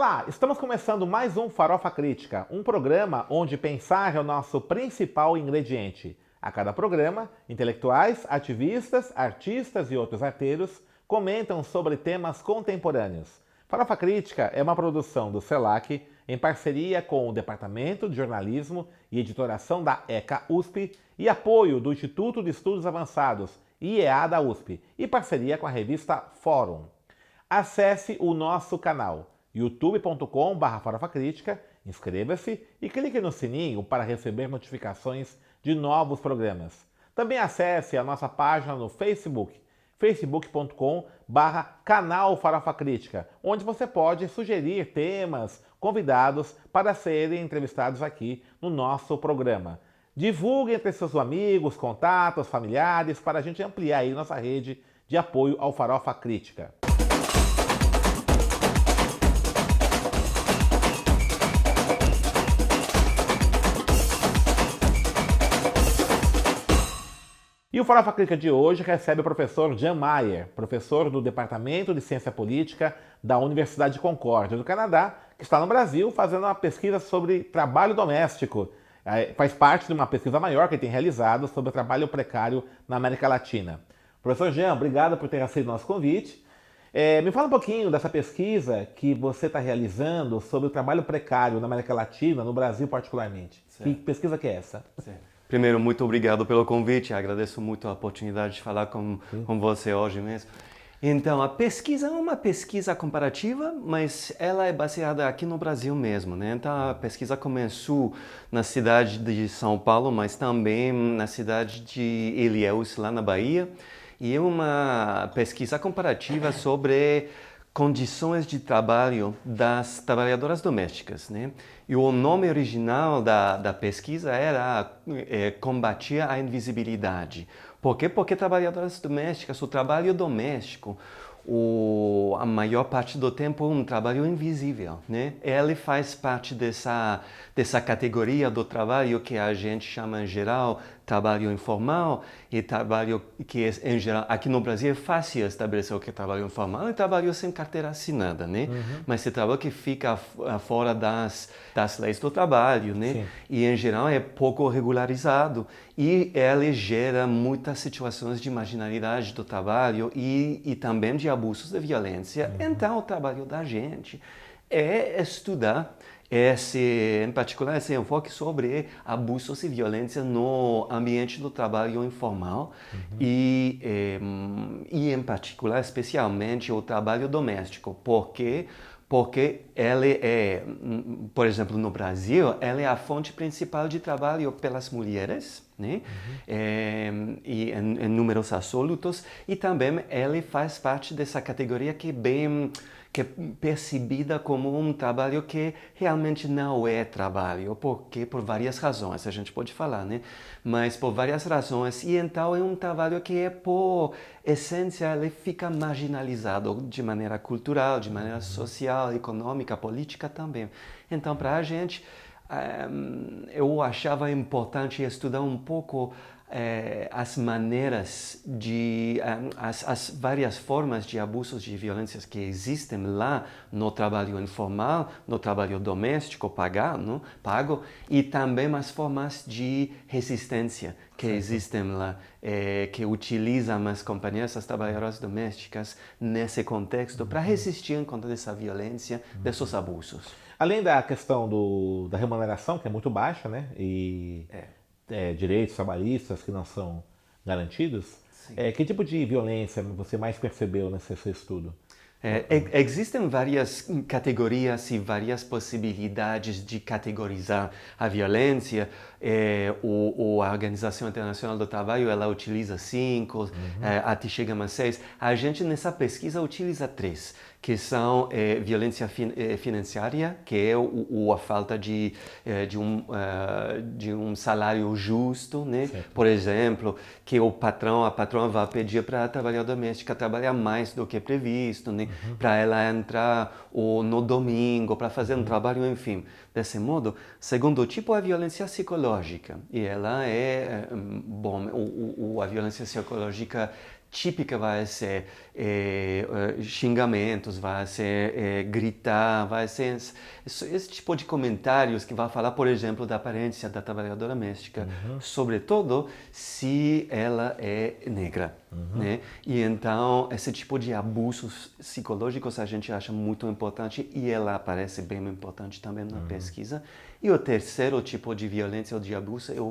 Olá, estamos começando mais um Farofa Crítica, um programa onde pensar é o nosso principal ingrediente. A cada programa, intelectuais, ativistas, artistas e outros arteiros comentam sobre temas contemporâneos. Farofa Crítica é uma produção do CELAC em parceria com o Departamento de Jornalismo e Editoração da ECA USP e apoio do Instituto de Estudos Avançados, IEA da USP, e parceria com a revista Fórum. Acesse o nosso canal youtube.com/farofacrítica, inscreva-se e clique no sininho para receber notificações de novos programas. Também acesse a nossa página no Facebook, facebook.com/canal Farofa Crítica, onde você pode sugerir temas, convidados para serem entrevistados aqui no nosso programa. Divulgue entre seus amigos, contatos, familiares, para a gente ampliar aí nossa rede de apoio ao Farofa Crítica. E o Farofa Crítica de hoje recebe o professor Jan Meyer, professor do Departamento de Ciência Política da Universidade de Concórdia, do Canadá, que está no Brasil fazendo uma pesquisa sobre trabalho doméstico. Faz parte de uma pesquisa maior que ele tem realizado sobre o trabalho precário na América Latina. Professor Jan, obrigado por ter aceito o nosso convite. Me fala um pouquinho dessa pesquisa que você está realizando sobre o trabalho precário na América Latina, no Brasil particularmente. Certo. Que pesquisa que é essa? Certo. Primeiro, muito obrigado pelo convite, agradeço muito a oportunidade de falar com você hoje mesmo. Então, a pesquisa é uma pesquisa comparativa, mas ela é baseada aqui no Brasil mesmo, né? Então, a pesquisa começou na cidade de São Paulo, mas também na cidade de Ilhéus, lá na Bahia, e é uma pesquisa comparativa sobre condições de trabalho das trabalhadoras domésticas, né? E o nome original da pesquisa era combater a invisibilidade. Por quê? Porque trabalhadoras domésticas, o trabalho doméstico, a maior parte do tempo é um trabalho invisível, né? Ele faz parte dessa categoria do trabalho que a gente chama em geral trabalho informal, e trabalho que em geral aqui no Brasil é fácil estabelecer o que é trabalho informal, é trabalho sem carteira assinada, né? Mas é trabalho que fica fora das leis do trabalho, né? Sim. E em geral é pouco regularizado e ele gera muitas situações de marginalidade do trabalho e também de abusos de violência. Então o trabalho da gente é estudar em particular, esse enfoque sobre abusos e violência no ambiente do trabalho informal e em particular, especialmente, o trabalho doméstico. Porque ele é, por exemplo, no Brasil, ele é a fonte principal de trabalho pelas mulheres, né? E em números absolutos, e também ele faz parte dessa categoria que é percebida como um trabalho que realmente não é trabalho, porque por várias razões, a gente pode falar, né? Mas por várias razões, e então é um trabalho que por essência ele fica marginalizado de maneira cultural, de maneira social, econômica, política também. Então para a gente, eu achava importante estudar um pouco as maneiras as várias formas de abusos de violências que existem lá no trabalho informal, no trabalho doméstico pago, e também as formas de resistência que existem lá, que utilizam as companhias, as trabalhadoras domésticas nesse contexto para resistir contra essa violência, desses abusos. Além da questão da remuneração, que é muito baixa, né? Direitos trabalhistas que não são garantidos, que tipo de violência você mais percebeu nesse seu estudo? Existem várias categorias e várias possibilidades de categorizar a violência. A Organização Internacional do Trabalho ela utiliza 5, até chega a 6. A gente nessa pesquisa utiliza 3, que são violência financiária, que é a falta de um salário justo, né? Por exemplo, que a patroa vai pedir para a trabalhadora doméstica trabalhar mais do que previsto, né? Para ela entrar no domingo, para fazer um trabalho, enfim. Desse modo, segundo tipo, a violência psicológica. E ela a violência psicológica típica vai ser xingamentos, vai ser gritar, vai ser esse tipo de comentários que vai falar, por exemplo, da aparência da trabalhadora doméstica, sobretudo se ela é negra. Né? E então, esse tipo de abusos psicológicos a gente acha muito importante e ela aparece bem importante também na pesquisa. E o terceiro tipo de violência ou de abuso é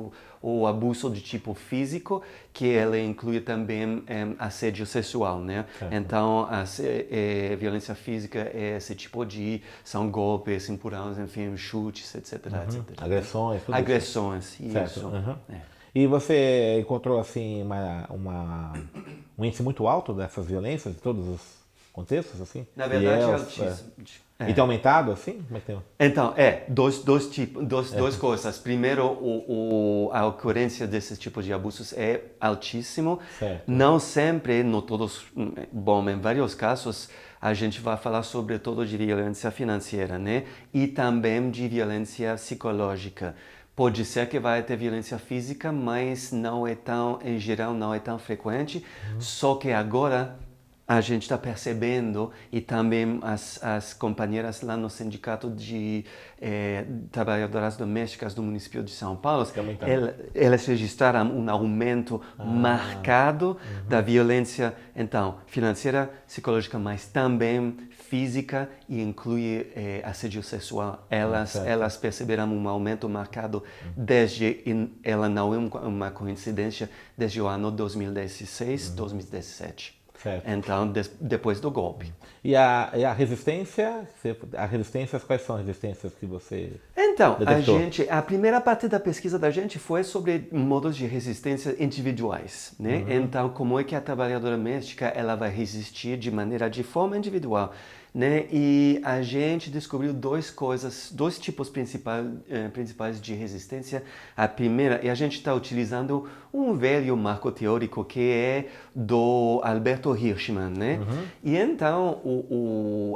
o abuso de tipo físico, que ela inclui também assédio sexual, né? Então, a violência física é esse tipo de... são golpes, empurrões, enfim, chutes, etc, etc. Agressões, tudo Agressões, isso. Certo. isso. E você encontrou, assim, um índice muito alto dessas violências, em todos os contextos, assim? Na verdade, é altíssimo. E tem aumentado, assim? Como é que tem? Então, duas coisas. Primeiro, a ocorrência desses tipos de abusos é altíssimo. Certo. Não sempre, não todos, bom, em vários casos, a gente vai falar sobretudo de violência financeira, né? E também de violência psicológica. Pode ser que vai ter violência física, mas não é tão, em geral, não é tão frequente. Só que agora a gente está percebendo, e também as companheiras lá no Sindicato de Trabalhadoras Domésticas do município de São Paulo, elas registraram um aumento marcado da violência, então, financeira, psicológica, mas também física e inclui assédio sexual. Elas perceberam um aumento marcado ela não é uma coincidência, desde o ano 2016, 2017. Certo. Então, depois do golpe. E a resistência? Quais são as resistências que você Então, detectou? a primeira parte da pesquisa da gente foi sobre modos de resistência individuais, né? Então, como é que a trabalhadora doméstica ela vai resistir de forma individual, né? E a gente descobriu dois tipos principais de resistência. A primeira, e a gente está utilizando um velho marco teórico que é do Alberto Hirschman, né? E então,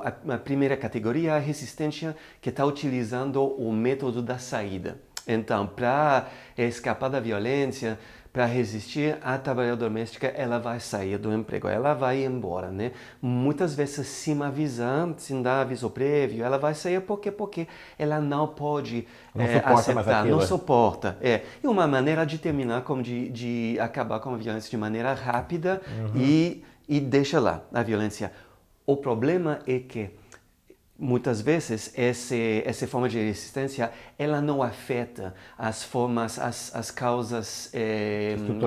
a primeira categoria é a resistência que está utilizando o método da saída. Então, para escapar da violência, para resistir, a trabalhadora doméstica ela vai sair do emprego, ela vai embora, né? Muitas vezes sem dar aviso prévio, ela vai sair porque ela não pode aceitar, não suporta. E uma maneira de terminar, como de acabar com a violência de maneira rápida e deixa lá a violência. O problema é que muitas vezes essa forma de resistência ela não afeta as causas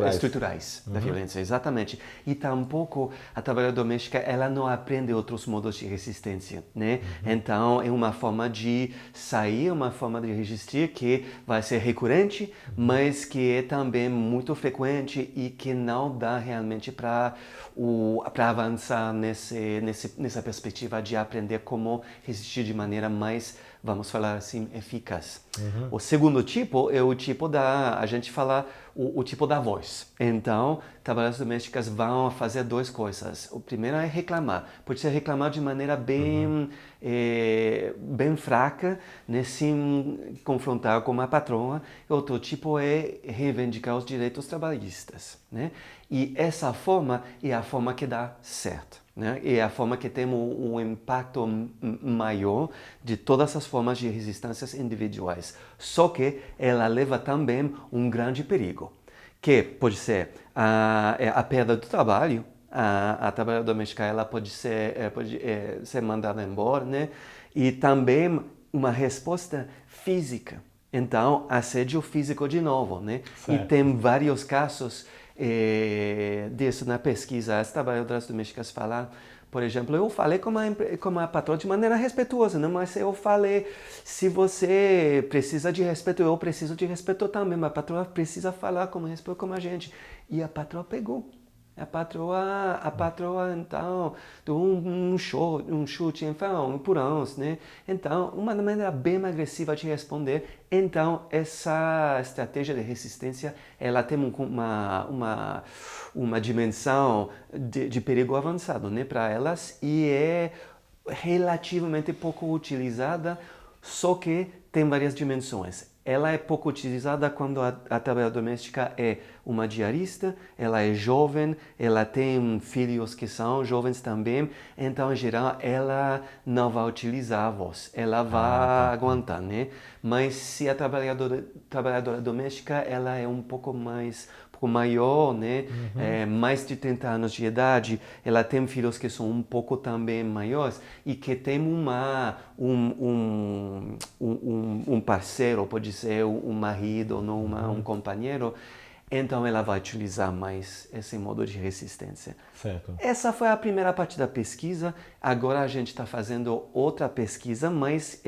estruturais da violência, exatamente. E tampouco a trabalhadora doméstica ela não aprende outros modos de resistência, né? Então é uma forma de sair, uma forma de resistir que vai ser recorrente, mas que é também muito frequente e que não dá realmente para avançar nessa perspectiva de aprender como resistir de maneira mais, vamos falar assim, eficaz. O segundo tipo é o tipo a gente fala, o tipo da voz. Então, trabalhadoras domésticas vão fazer duas coisas. O primeiro é reclamar. Pode ser reclamar de maneira bem fraca, né, sem confrontar com a patroa. Outro tipo é reivindicar os direitos trabalhistas, né? E essa forma é a forma que dá certo, né? É a forma que tem um impacto maior de todas as formas de resistências individuais. Só que ela leva também um grande perigo, que pode ser a perda do trabalho. A trabalhadora doméstica ela pode ser mandada embora, né? E também uma resposta física. Então, assédio físico de novo, né? Certo. E tem vários casos disso na pesquisa. As trabalhadoras domésticas falam, por exemplo, eu falei com a patroa de maneira respeituosa, né? Mas eu falei, se você precisa de respeito, eu preciso de respeito também. Mas a patroa precisa falar com respeito com a gente. E a patroa pegou. A patroa então, deu um chute, então, um empurrão, né? Então, uma maneira bem agressiva de responder. Então, essa estratégia de resistência, ela tem uma dimensão de perigo avançado, né, para elas, e é relativamente pouco utilizada só que tem várias dimensões. Ela é pouco utilizada quando a trabalhadora doméstica é uma diarista, ela é jovem, ela tem filhos que são jovens também, então, em geral, ela não vai utilizar a voz, ela vai aguentar, né? Mas se a trabalhadora doméstica, ela é um pouco maior, né? Mais de 30 anos de idade, ela tem filhos que são um pouco também maiores e que tem um parceiro, pode ser um marido ou não um companheiro, então ela vai utilizar mais esse modo de resistência. Certo. Essa foi a primeira parte da pesquisa. Agora a gente está fazendo outra pesquisa mais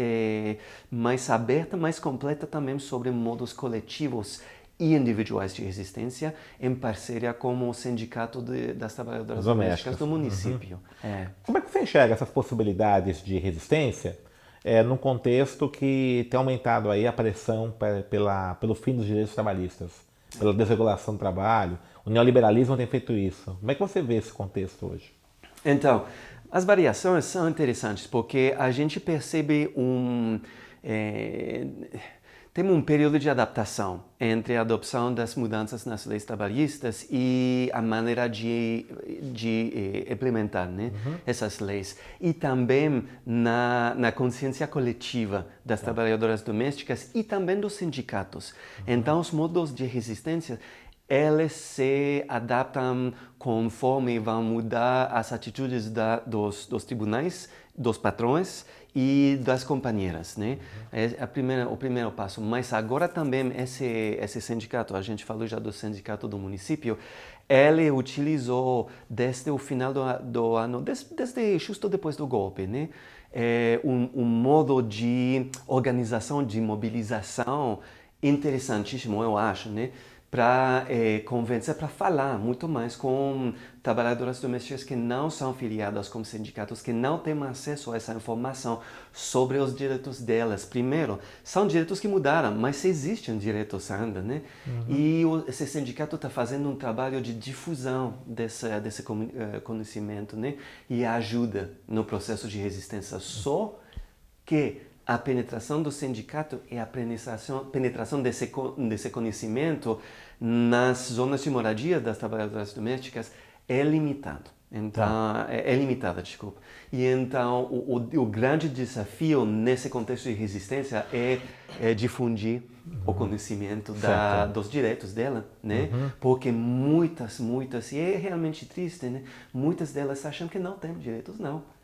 aberta, mais completa também sobre modos coletivos e individuais de resistência, em parceria com o Sindicato das Trabalhadoras Domésticas do município. Como é que você enxerga essas possibilidades de resistência num contexto que tem aumentado aí a pressão pelo fim dos direitos trabalhistas, pela desregulação do trabalho? O neoliberalismo tem feito isso. Como é que você vê esse contexto hoje? Então, as variações são interessantes porque a gente percebe temos um período de adaptação entre a adoção das mudanças nas leis trabalhistas e a maneira de implementar, né, essas leis. E também na consciência coletiva das trabalhadoras domésticas e também dos sindicatos. Então, os modos de resistência, eles se adaptam conforme vão mudar as atitudes dos tribunais, dos patrões e das companheiras, né? É o primeiro passo. Mas agora também esse sindicato, a gente falou já do sindicato do município, ele utilizou desde o final do ano, desde justo depois do golpe, né? Um modo de organização, de mobilização interessantíssimo, eu acho, né? Para convencer, para falar muito mais com trabalhadoras domésticas que não são filiadas com sindicatos, que não têm acesso a essa informação sobre os direitos delas. Primeiro, são direitos que mudaram, mas existem direitos ainda, né? E esse sindicato está fazendo um trabalho de difusão desse conhecimento, né? E ajuda no processo de resistência. Só que a penetração do sindicato e a penetração desse conhecimento nas zonas de moradia das trabalhadoras domésticas é limitado. Então, é limitada, desculpa. E então, o grande desafio nesse contexto de resistência é difundir o conhecimento dos direitos dela, né? Porque muitas, e é realmente triste, né? Muitas delas acham que não têm direitos, não.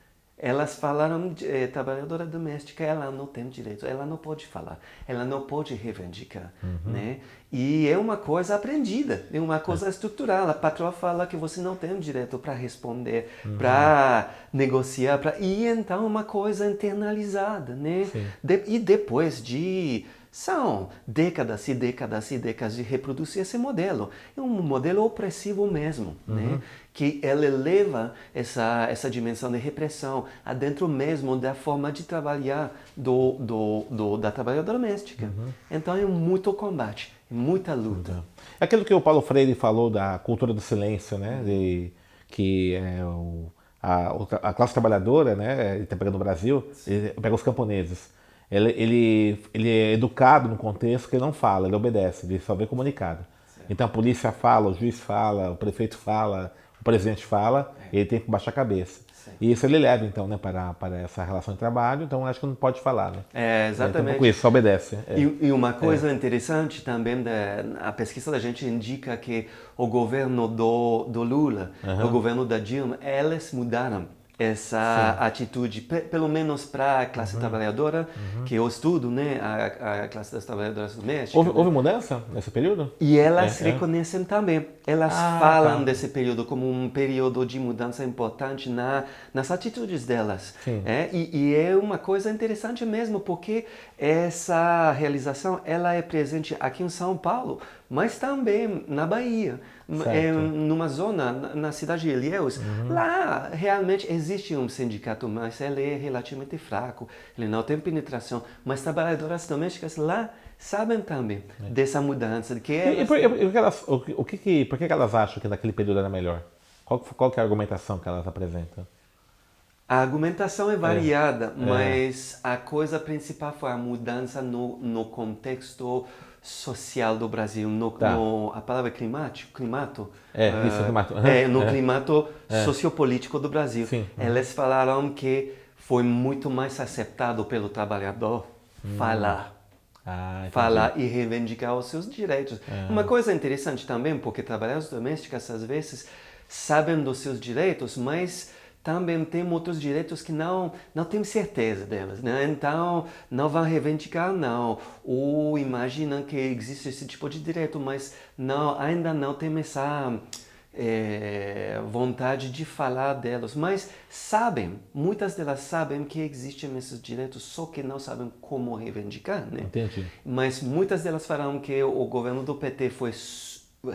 Elas falaram, trabalhadora doméstica, ela não tem direito, ela não pode falar, ela não pode reivindicar, né? E é uma coisa aprendida, é uma coisa estrutural. A patroa fala que você não tem direito para responder, para negociar, e então é uma coisa internalizada, né? E depois são décadas e décadas e décadas de reproduzir esse modelo. É um modelo opressivo mesmo, né? Que ele leva essa dimensão de repressão adentro mesmo da forma de trabalhar da trabalhadora doméstica. Então é muito combate, muita luta. Aquilo que o Paulo Freire falou da cultura do silêncio, né? Que a classe trabalhadora, né? Ele está pegando o Brasil, ele pega os camponeses. Ele é educado num contexto que ele não fala, ele obedece, ele só vê comunicado. Então a polícia fala, o juiz fala, o prefeito fala, o presidente fala, ele tem que baixar a cabeça. E isso ele leva, então, né, para essa relação de trabalho, então acho que não pode falar, né? Exatamente. Então, isso, só obedece. E uma coisa interessante também, a pesquisa da gente indica que o governo do Lula, o governo da Dilma, eles mudaram essa atitude, pelo menos para a classe trabalhadora, que eu estudo, né, a classe das trabalhadoras domésticas. Houve mudança nesse período? E elas reconhecem também. Elas falam desse período como um período de mudança importante nas atitudes delas. E é uma coisa interessante mesmo, porque essa realização ela é presente aqui em São Paulo, mas também na Bahia, numa zona, na cidade de Ilhéus. Lá realmente existe um sindicato, mas ele é relativamente fraco, ele não tem penetração, mas trabalhadoras domésticas lá sabem também dessa mudança. De que por que elas acham que naquele período era melhor? Qual que é a argumentação que elas apresentam? A argumentação é variada, mas a coisa principal foi a mudança no contexto social do Brasil, a palavra climato, Isso, climato. no climato sociopolítico do Brasil. Sim. Eles falaram que foi muito mais aceptado pelo trabalhador falar e reivindicar os seus direitos. Uma coisa interessante também, porque trabalhadores domésticos às vezes sabem dos seus direitos, mas também tem outros direitos que não têm certeza delas, né? Então não vão reivindicar, não, ou imaginam que existe esse tipo de direito, mas ainda não tem essa vontade de falar delas, mas muitas delas sabem que existem esses direitos, só que não sabem como reivindicar, né? Entendi. Mas muitas delas falaram que o governo do PT foi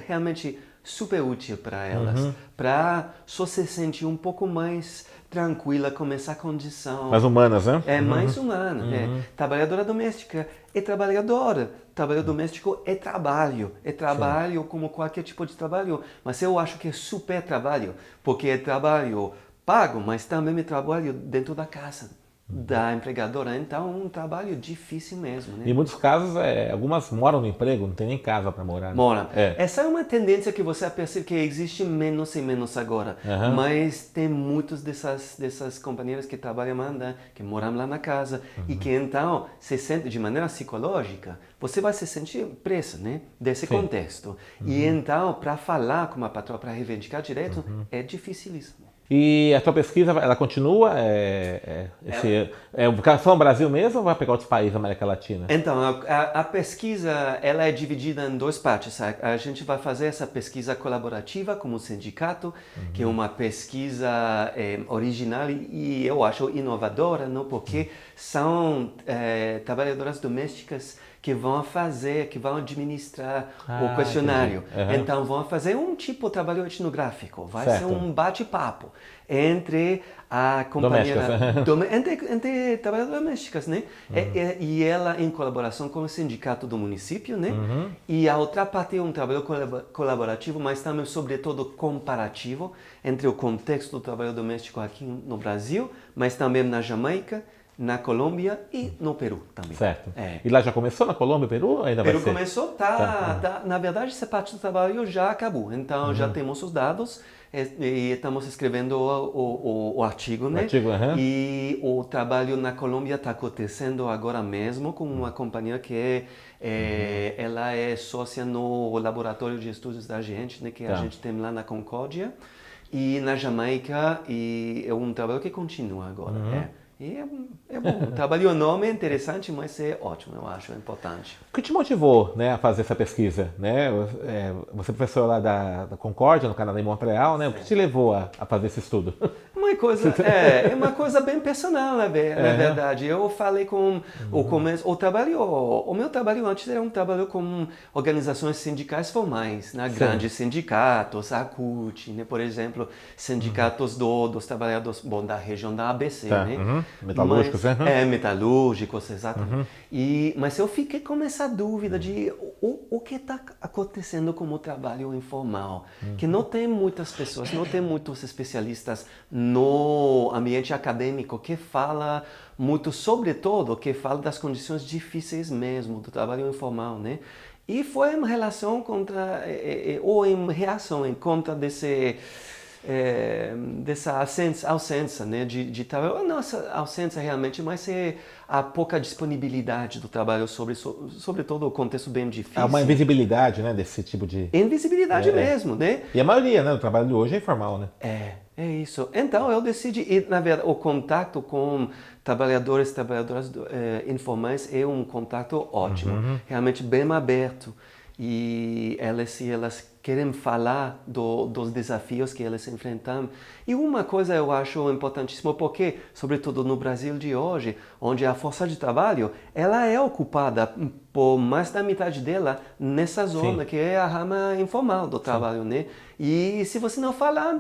realmente super útil para elas, para só se sentir um pouco mais tranquila com essa condição. Mais humanas, né? Mais humana. Trabalhadora doméstica é trabalhadora. Trabalho doméstico é trabalho. É trabalho como qualquer tipo de trabalho. Mas eu acho que é super trabalho, porque é trabalho pago, mas também é trabalho dentro da casa da empregadora. Então, um trabalho difícil mesmo, né? Em muitos casos, algumas moram no emprego, não tem nem casa para morar. Né? Moram. Essa é uma tendência que você percebe que existe menos e menos agora. Mas tem muitas dessas companheiras que trabalham lá, que moram lá na casa e que então se sentem de maneira psicológica. Você vai se sentir presa, né? Desse contexto. E então, para falar com uma patroa, para reivindicar direito, é dificilíssimo. E a tua pesquisa, ela continua? Só no Brasil mesmo ou vai pegar outros países da América Latina? Então, a pesquisa ela é dividida em duas partes. A gente vai fazer essa pesquisa colaborativa como sindicato, que é uma pesquisa original e eu acho inovadora, não? Porque são trabalhadoras domésticas que vão administrar o questionário. Então, vão fazer um tipo de trabalho etnográfico. Vai ser um bate-papo entre a companheira... entre trabalhadoras domésticas, né? E ela em colaboração com o sindicato do município, né? E a outra parte é um trabalho colaborativo, mas também, sobretudo, comparativo entre o contexto do trabalho doméstico aqui no Brasil, mas também na Jamaica, na Colômbia e no Peru também. Certo. E lá já começou na Colômbia e Peru? Ainda vai ser? Peru começou, na verdade, essa parte do trabalho já acabou. Então, já temos os dados e estamos escrevendo o artigo, né? E o trabalho na Colômbia está acontecendo agora mesmo com uma companhia que ela é sócia no laboratório de estudos da gente, né? Que a gente tem lá na Concórdia. E na Jamaica, e é um trabalho que continua agora. E é bom, o trabalho enorme, é interessante, mas é ótimo, eu acho, é importante. O que te motivou, né, a fazer essa pesquisa? Né? Você é professor lá da Concórdia, no Canadá, em Montreal, né? O que te levou a fazer esse estudo? Uma coisa bem personal, na verdade. Eu falei com o meu trabalho antes era um trabalho com organizações sindicais formais, né? Grandes sindicatos, a CUT, né? Por exemplo, sindicatos dos trabalhadores da região da ABC, né? Metalúrgicos, metalúrgicos, exatamente. Mas eu fiquei com essa dúvida de o que está acontecendo com o trabalho informal, que não tem muitas pessoas, não tem muitos especialistas no ambiente acadêmico que fala muito, sobretudo, que fala das condições difíceis mesmo do trabalho informal, né? E foi em relação em reação em contra dessa ausência, né, de trabalho. Não essa ausência realmente, mas a pouca disponibilidade do trabalho sobretudo o contexto bem difícil. Há uma invisibilidade, né, desse tipo de... Invisibilidade mesmo, né? E a maioria, né, do trabalho de hoje é informal, né? É isso. Então eu decidi, e na verdade o contato com trabalhadoras informais é um contato ótimo, realmente bem aberto. E elas querem falar dos desafios que elas enfrentam. E uma coisa eu acho importantíssima, porque, sobretudo no Brasil de hoje, onde a força de trabalho ela é ocupada por mais da metade dela nessa zona, que é a rama informal do trabalho, né? E se você não falar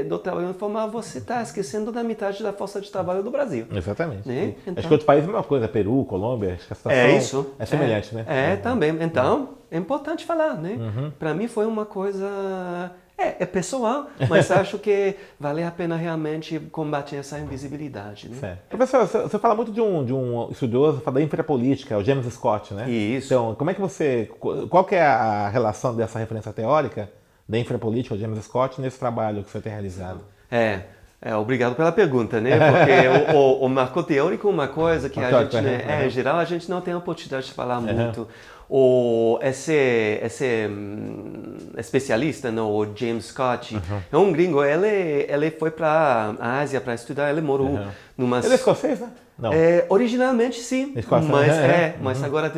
do trabalho informal, você está esquecendo da metade da força de trabalho do Brasil. Exatamente. Né? Então, acho que outros países é a mesma coisa, Peru, Colômbia, acho que a situação é semelhante, né? Também. Então, é importante falar, né? Para mim foi uma coisa É pessoal, mas acho que vale a pena realmente combater essa invisibilidade, né? Certo. Professor, você fala muito de um estudioso da infrapolítica, o James Scott, né? Isso. Então, como é que qual que é a relação dessa referência teórica da infrapolítica, o James Scott, nesse trabalho que você tem realizado? Obrigado pela pergunta, né? Porque o marco teórico é uma coisa que a gente, né, em geral, a gente não tem a oportunidade de falar muito. Esse especialista, o James Scott, é um gringo. Ele foi para a Ásia para estudar. Ele morou Ele é escocês, né? Não. Originalmente sim, Escócia, mas agora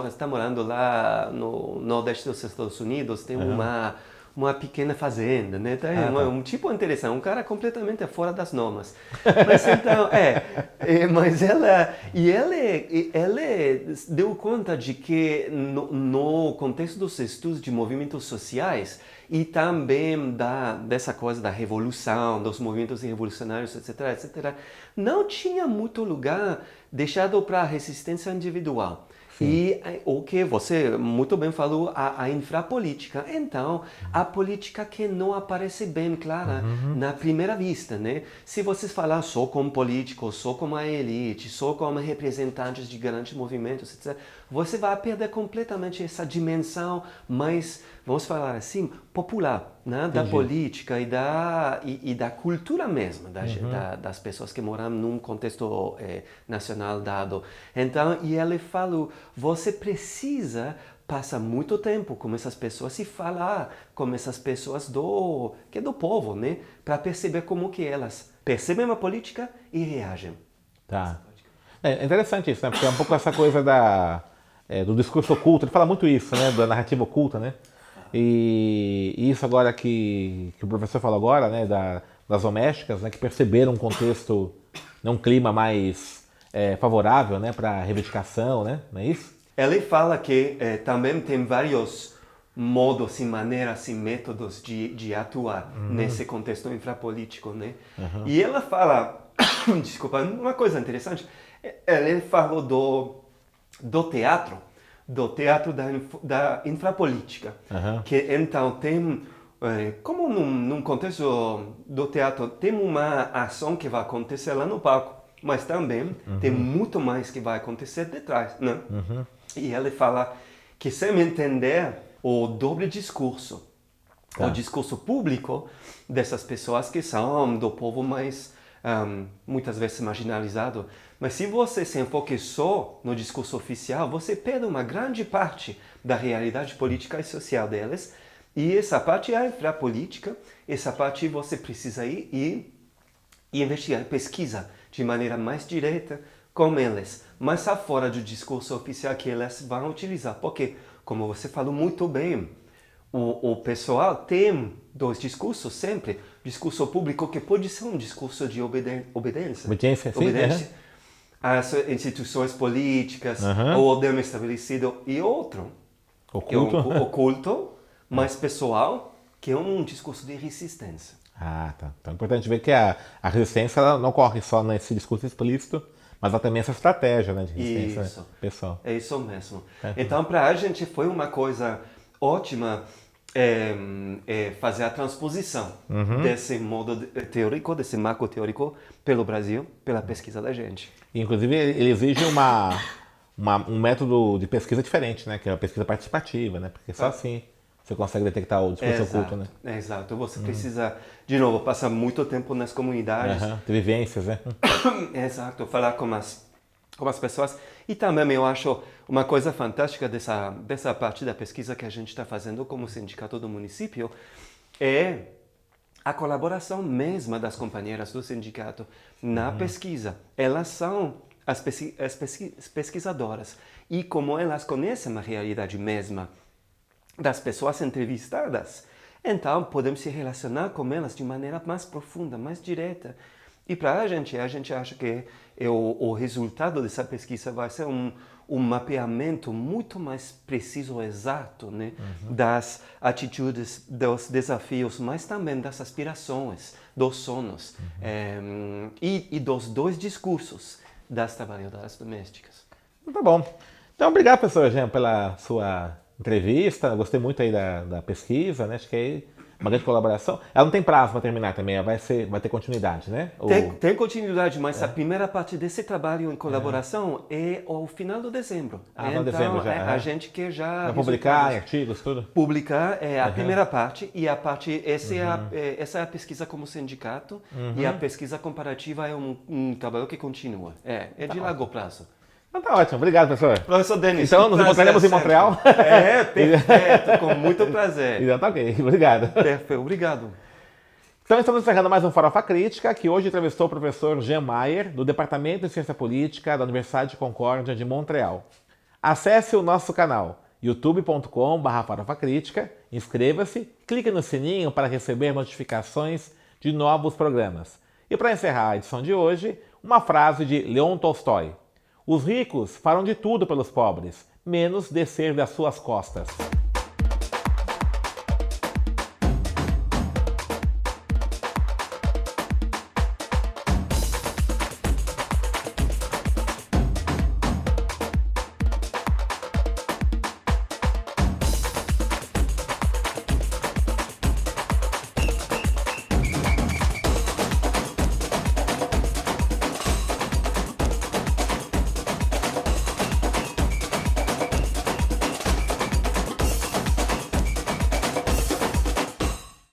está morando lá no nordeste dos Estados Unidos. Tem uma pequena fazenda, né? Um tipo interessante, um cara completamente fora das normas. Mas então, mas ele deu conta de que no contexto dos estudos de movimentos sociais e também dessa coisa da revolução, dos movimentos revolucionários, etc., não tinha muito lugar deixado para a resistência individual. Sim. E o que você muito bem falou, a infrapolítica. Então, a política que não aparece bem clara na primeira vista, né? Se você falar só como políticos, só como a elite, só como representantes de grandes movimentos, etc., você vai perder completamente essa dimensão mais, vamos falar assim, popular, né? Da política e da cultura mesmo, das pessoas que moram num contexto nacional dado. Então, e ele falou, você precisa passar muito tempo com essas pessoas e falar com essas pessoas do povo, né? Para perceber como que elas percebem a política e reagem. Tá. É interessante isso, né? Porque é um pouco essa coisa do discurso oculto. Ele fala muito isso, né? Da narrativa oculta, né? E isso agora que o professor falou agora, né? Das domésticas, né? Que perceberam um contexto, um clima mais favorável, né? Para reivindicação, né? Não é isso? Ele fala que também tem vários modos e maneiras e métodos de atuar nesse contexto infrapolítico, né? E ela fala, desculpa, uma coisa interessante, ele falou do teatro da infrapolítica, que então tem, como num contexto do teatro, tem uma ação que vai acontecer lá no palco, mas também tem muito mais que vai acontecer detrás, né? E ele fala que sem entender o doble discurso, o discurso público dessas pessoas que são do povo mais, muitas vezes marginalizado, mas se você se enfoca só no discurso oficial, você perde uma grande parte da realidade política e social deles, e essa parte é a infrapolítica, essa parte você precisa ir e investigar, pesquisa de maneira mais direta com eles, mas fora do discurso oficial que eles vão utilizar, porque, como você falou muito bem, o pessoal tem dois discursos sempre, discurso público que pode ser um discurso de obediência às instituições políticas, ou ordenamento estabelecido, e outro, que é oculto, mais pessoal, que é um discurso de resistência. Ah, tá. Então é importante ver que a resistência ela não ocorre só nesse discurso explícito, mas há também essa estratégia, né, de resistência pessoal. É isso mesmo. Então, para a gente foi uma coisa ótima fazer a transposição desse modo teórico, desse marco teórico pelo Brasil, pela pesquisa da gente. Inclusive, ele exige um método de pesquisa diferente, né, que é a pesquisa participativa, né, porque só assim você consegue detectar o discurso oculto, né? Exato. Você precisa, de novo, passar muito tempo nas comunidades. Ter vivências, né? Exato. Falar com as pessoas. E também eu acho uma coisa fantástica dessa parte da pesquisa que a gente está fazendo como sindicato do município é a colaboração mesma das companheiras do sindicato na pesquisa. Elas são as pesquisadoras. E como elas conhecem a realidade mesma das pessoas entrevistadas, então podemos se relacionar com elas de maneira mais profunda, mais direta. E para a gente acha que o resultado dessa pesquisa vai ser um mapeamento muito mais preciso, exato, né? Das atitudes, dos desafios, mas também das aspirações, dos sonhos e dos dois discursos das trabalhadoras domésticas. Tá bom. Então, obrigado, professor Jean, pela sua entrevista. Gostei muito aí da pesquisa, né? Acho que aí uma grande colaboração. Ela não tem prazo para terminar também, ela vai ter continuidade, né? Tem continuidade, mas a primeira parte desse trabalho em colaboração é ao final de dezembro. Então, dezembro já. A gente quer já vai publicar artigos, tudo? Publicar é a primeira parte e a parte essa é a pesquisa como sindicato e a pesquisa comparativa é um trabalho que continua. É de longo prazo. Então tá ótimo, obrigado, professor. Professor Denis. Então nos encontraremos em Montreal? Perfeito, com muito prazer. Então tá ok, obrigado. Perfeito, obrigado. Então estamos encerrando mais um Farofa Crítica, que hoje entrevistou o professor Jean Mayer, do Departamento de Ciência Política da Universidade de Concórdia de Montreal. Acesse o nosso canal youtube.com/farofacrítica, inscreva-se, clique no sininho para receber notificações de novos programas. E para encerrar a edição de hoje, uma frase de Leon Tolstói. Os ricos farão de tudo pelos pobres, menos descer das suas costas.